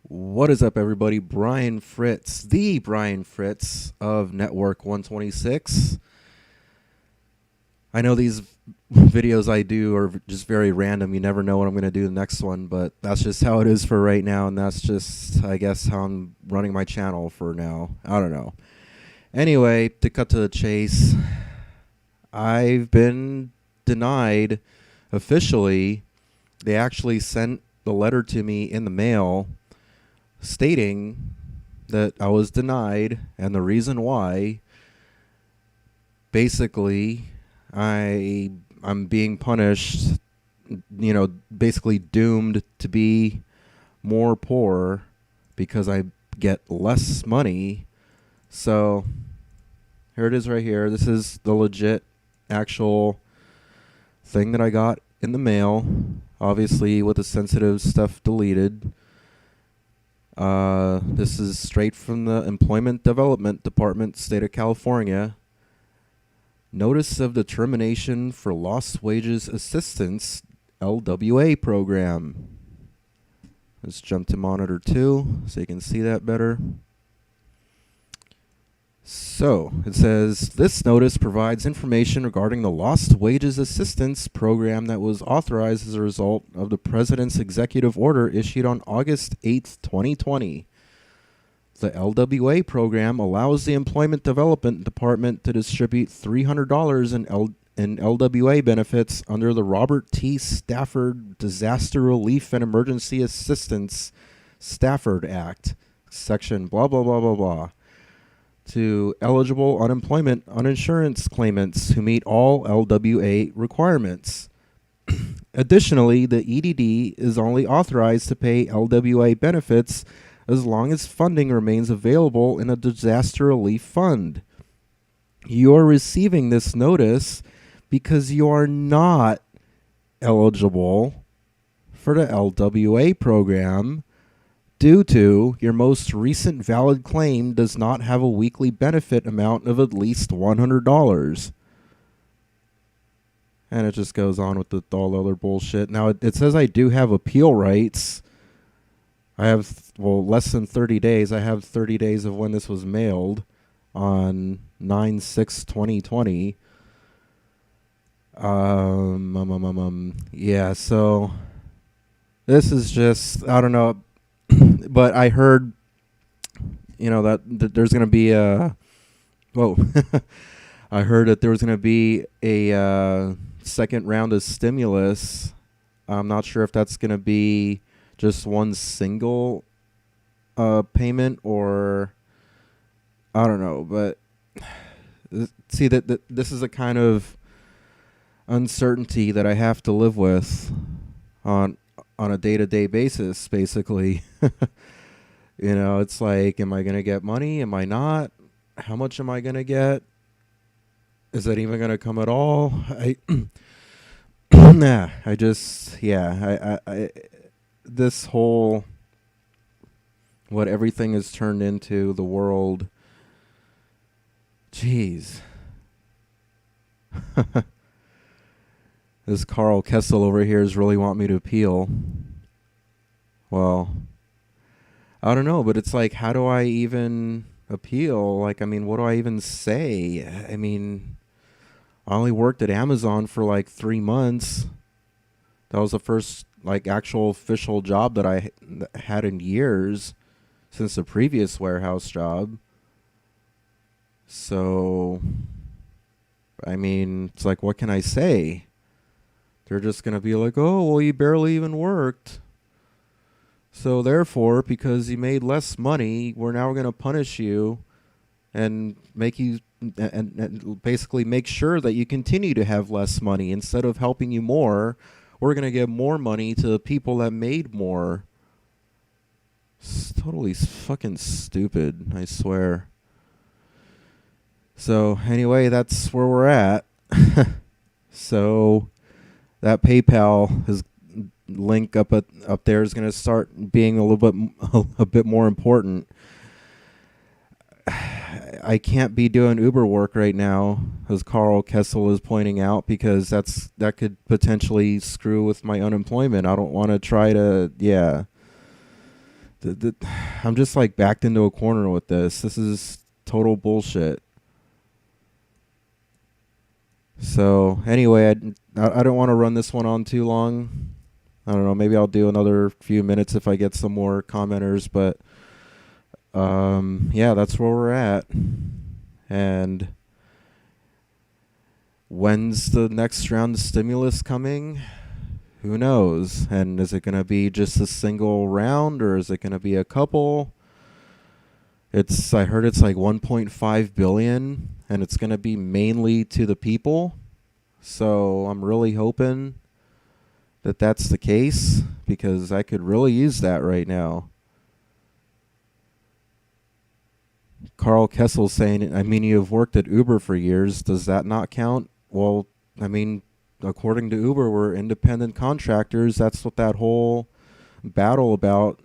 What is up, everybody? Brian Fritz, the Brian Fritz of Network 126. I know these videos I do are just very random. You never know what I'm going to do the next one, but that's just how it is for right now, and that's just, I guess, how I'm running my channel for now. I don't know. Anyway, to cut to the chase, I've been denied officially. They actually sent the letter to me in the mail stating that I was denied, and the reason why, basically, I'm being punished, basically doomed to be more poor because I get less money. So here it is right here. This is the legit actual thing that I got in the mail, obviously with the sensitive stuff deleted. This is straight from the Employment Development Department, State of California. Notice of the Termination for Lost Wages Assistance, LWA program. Let's jump to monitor 2 so you can see that better. So, it says, this notice provides information regarding the Lost Wages Assistance program that was authorized as a result of the President's executive order issued on August 8th, 2020. The LWA program allows the Employment Development Department to distribute $300 in LWA benefits under the Robert T. Stafford Disaster Relief and Emergency Assistance Stafford Act, section blah, blah, blah, blah, blah, to eligible unemployment uninsurance claimants who meet all LWA requirements. Additionally, the EDD is only authorized to pay LWA benefits as long as funding remains available in a disaster relief fund. You are receiving this notice because you are not eligible for the LWA program due to your most recent valid claim does not have a weekly benefit amount of at least $100. And it just goes on with all other bullshit. Now, it says I do have appeal rights. I have, less than 30 days. I have 30 days of when this was mailed on 9/6/2020. Yeah, so this is just, I don't know. But I heard, that there's going to be a, I heard that there was going to be a second round of stimulus. I'm not sure if that's going to be just one single payment or I don't know. But see, that this is a kind of uncertainty that I have to live with on a day-to-day basis, basically. It's like, am I going to get money? Am I not? How much am I going to get? Is that even going to come at all? This whole, what everything has turned into, the world, jeez. This Carl Kessel over here is really want me to appeal. Well, I don't know, but it's like, how do I even appeal? Like, I mean, what do I even say? I mean, I only worked at Amazon for like 3 months. That was the first like actual official job that I had in years since the previous warehouse job. So, I mean, it's like, what can I say? They're just going to be like, oh, well, you barely even worked. So therefore, because you made less money, we're now going to punish you and make you and basically make sure that you continue to have less money. Instead of helping you more, we're going to give more money to the people that made more. It's totally fucking stupid, I swear. So anyway, that's where we're at. So that PayPal link up there is going to start being a bit more important. I can't be doing Uber work right now, as Carl Kessel is pointing out, because that could potentially screw with my unemployment. I don't want to try to, I'm just like backed into a corner with this. This is total bullshit. So anyway, I don't want to run this one on too long. I don't know. Maybe I'll do another few minutes if I get some more commenters. But yeah, that's where we're at. And when's the next round of stimulus coming? Who knows? And is it going to be just a single round, or is it going to be a couple? I heard it's like 1.5 billion, and it's going to be mainly to the people. So I'm really hoping that that's the case, because I could really use that right now. Carl Kessel saying, I mean, you've worked at Uber for years. Does that not count? Well, I mean, according to Uber, we're independent contractors. That's what that whole battle about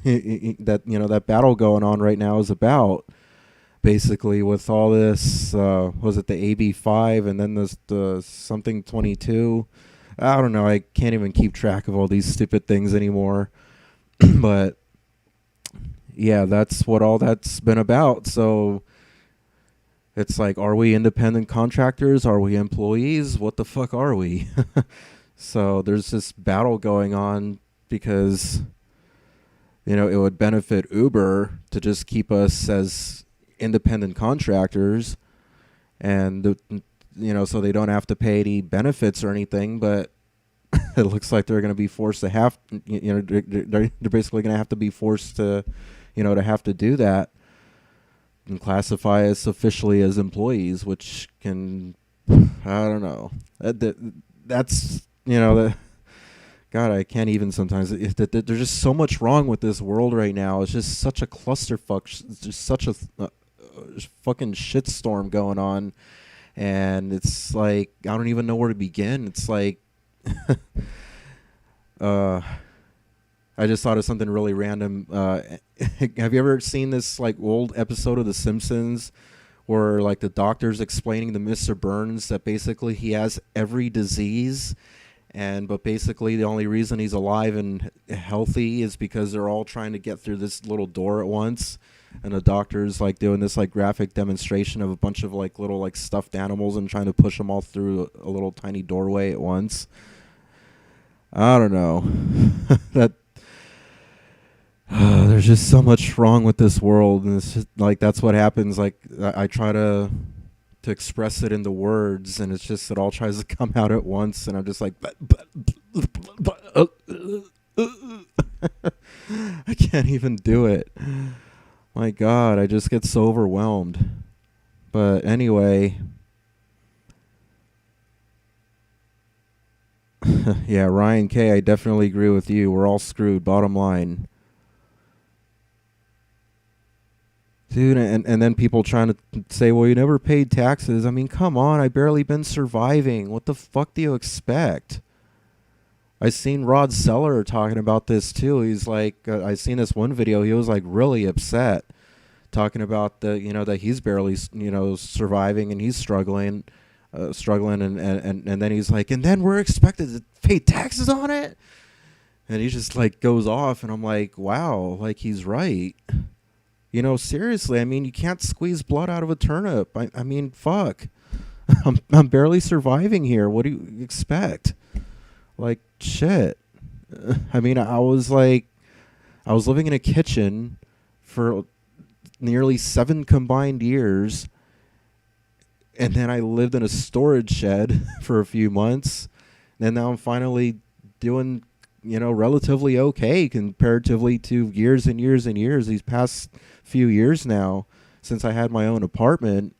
that battle going on right now is about. Basically, with all this, was it the AB5 and then the something 22? I don't know. I can't even keep track of all these stupid things anymore. But yeah, that's what all that's been about. So it's like, are we independent contractors? Are we employees? What the fuck are we? So there's this battle going on because, it would benefit Uber to just keep us as independent contractors, and so they don't have to pay any benefits or anything. But it looks like they're going to be forced to have, they're basically going to have to be forced to, to have to do that and classify us officially as employees, which can, I don't know. That's, God, I can't even sometimes. There's just so much wrong with this world right now. It's just such a clusterfuck. It's just such a fucking shitstorm going on. And it's like, I don't even know where to begin. It's like, I just thought of something really random. Have you ever seen this like old episode of The Simpsons where like the doctor's explaining to Mr. Burns that basically he has every disease, but basically the only reason he's alive and healthy is because they're all trying to get through this little door at once, and the doctor's like doing this like graphic demonstration of a bunch of like little like stuffed animals and trying to push them all through a little tiny doorway at once. I don't know. There's just so much wrong with this world, and it's just like that's what happens. Like I try to express it into words, and it's just it all tries to come out at once, and I'm just like, I can't even do it. My God, I just get so overwhelmed. But anyway, yeah, Ryan K, I definitely agree with you. We're all screwed, bottom line. Dude, and then people trying to say, well, you never paid taxes. I mean, come on, I barely been surviving. What the fuck do you expect? I seen Rod Seller talking about this too. He's like, I seen this one video. He was like really upset, talking about that he's barely surviving and he's struggling, and then he's like, and then we're expected to pay taxes on it, and he just like goes off, and I'm like, wow, like he's right. Seriously, I mean, you can't squeeze blood out of a turnip. I mean, fuck. I'm barely surviving here. What do you expect? Like, shit. I mean, I was living in a kitchen for nearly 7 combined years, and then I lived in a storage shed for a few months, and now I'm finally doing, relatively okay comparatively to years and years and years, these past few years now, since I had my own apartment.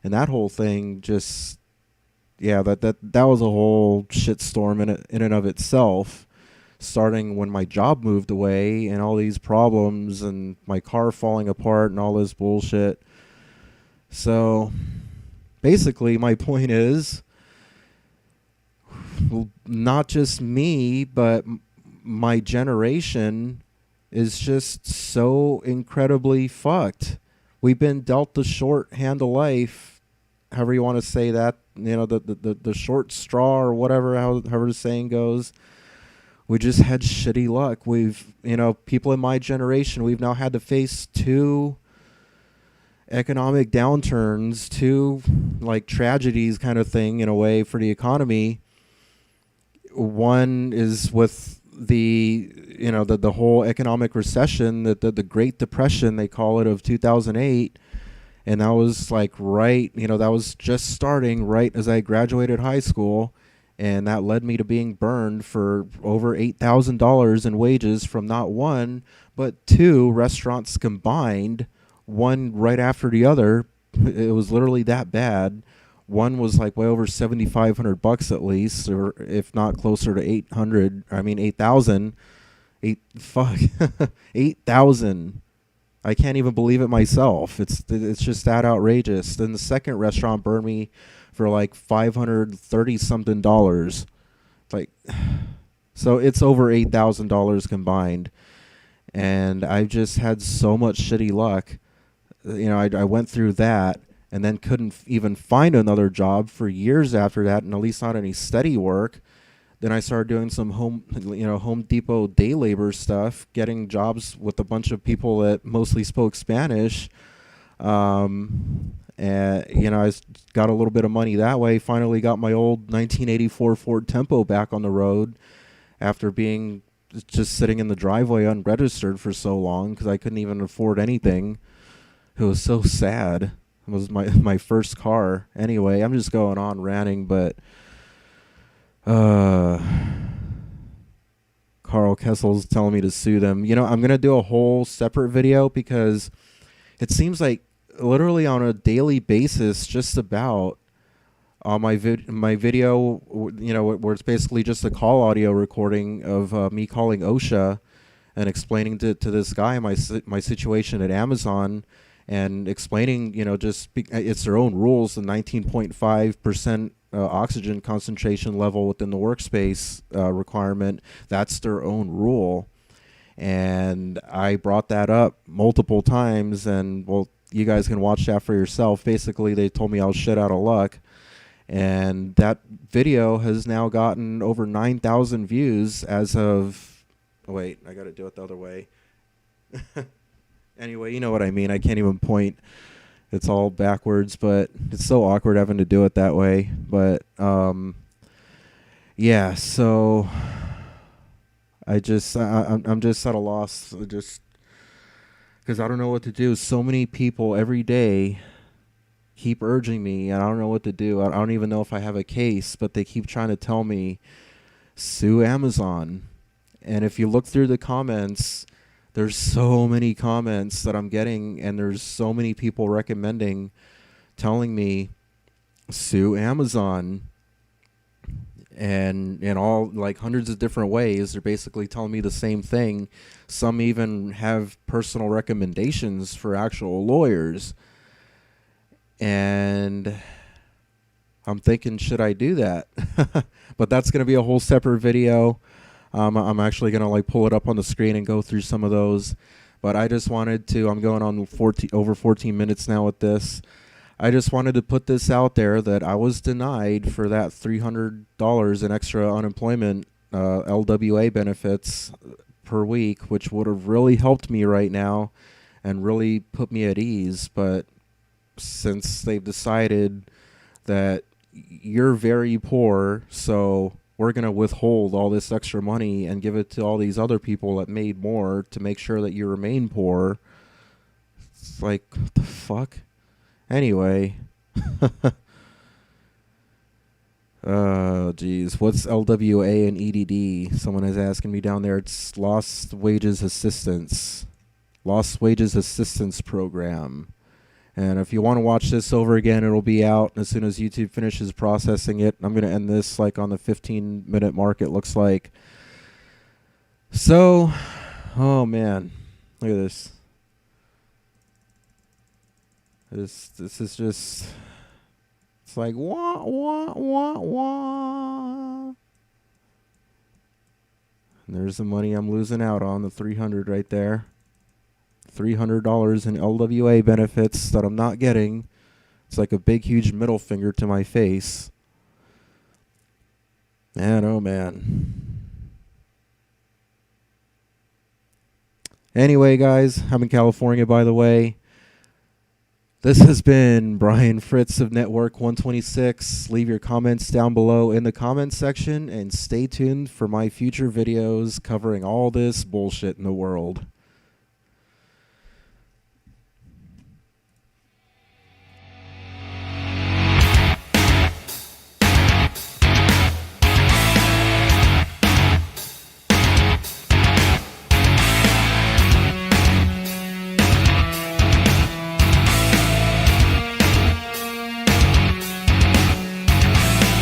And that whole thing just, yeah, that was a whole shitstorm in and of itself, starting when my job moved away and all these problems and my car falling apart and all this bullshit. So basically my point is, not just me, but my generation is just so incredibly fucked. We've been dealt the short hand of life, however you want to say that, the short straw or whatever, however the saying goes. we just had shitty luck. We've, people in my generation, we've now had to face two economic downturns, two like tragedies kind of thing in a way for the economy. One is with the whole economic recession, the Great Depression, they call it, of 2008. And that was like that was just starting right as I graduated high school. And that led me to being burned for over $8,000 in wages from not one, but two restaurants combined, one right after the other. It was literally that bad. One was like way over $7,500 at least, or if not closer to 800. I mean 8,000. 8,000. I can't even believe it myself. It's just that outrageous. Then the second restaurant burned me for like $530 something dollars. Like, so it's over $8,000 combined. And I've just had so much shitty luck. I went through that and then couldn't even find another job for years after that, and at least not any steady work. Then I started doing some Home Depot day labor stuff, getting jobs with a bunch of people that mostly spoke Spanish. And, I got a little bit of money that way. Finally got my old 1984 Ford Tempo back on the road after being just sitting in the driveway unregistered for so long because I couldn't even afford anything. It was so sad. It was my first car. Anyway, I'm just going on ranting, but Carl Kessel's telling me to sue them. I'm going to do a whole separate video because it seems like literally on a daily basis, just about my video, where it's basically just a call audio recording of me calling OSHA and explaining to this guy my situation at Amazon, and explaining, it's their own rules, the 19.5% oxygen concentration level within the workspace requirement. That's their own rule. And I brought that up multiple times, and well, you guys can watch that for yourself. Basically, they told me I was shit out of luck. And that video has now gotten over 9,000 views as of... Wait, I got to do it the other way. Anyway, you know what I mean. I can't even point. It's all backwards, but it's so awkward having to do it that way. But, yeah, so I'm just at a loss, just because I don't know what to do. So many people every day keep urging me, and I don't know what to do. I don't even know if I have a case, but they keep trying to tell me, sue Amazon. And if you look through the comments, there's so many comments that I'm getting, and there's so many people recommending, telling me, sue Amazon. And in all, like, hundreds of different ways, they're basically telling me the same thing. Some even have personal recommendations for actual lawyers. And I'm thinking, should I do that? But that's going to be a whole separate video. I'm actually going to pull it up on the screen and go through some of those. But I just wanted to, I'm going on over 14 minutes now with this. I just wanted to put this out there that I was denied for that $300 in extra unemployment LWA benefits per week, which would have really helped me right now and really put me at ease. But since they've decided that you're very poor, so we're going to withhold all this extra money and give it to all these other people that made more to make sure that you remain poor. It's like, what the fuck? Anyway. Oh, geez. What's LWA and EDD? Someone is asking me down there. It's Lost Wages Assistance. Lost Wages Assistance Program. And if you want to watch this over again, it'll be out as soon as YouTube finishes processing it. I'm going to end this on the 15-minute mark, it looks like. So, oh man, look at this. This is just, it's like, wah, wah, wah, wah. And there's the money I'm losing out on, the $300 right there. $300 in LWA benefits that I'm not getting. It's like a big, huge middle finger to my face. Man, oh man. Anyway, guys, I'm in California, by the way. This has been Brian Fritz of Network 126. Leave your comments down below in the comments section and stay tuned for my future videos covering all this bullshit in the world.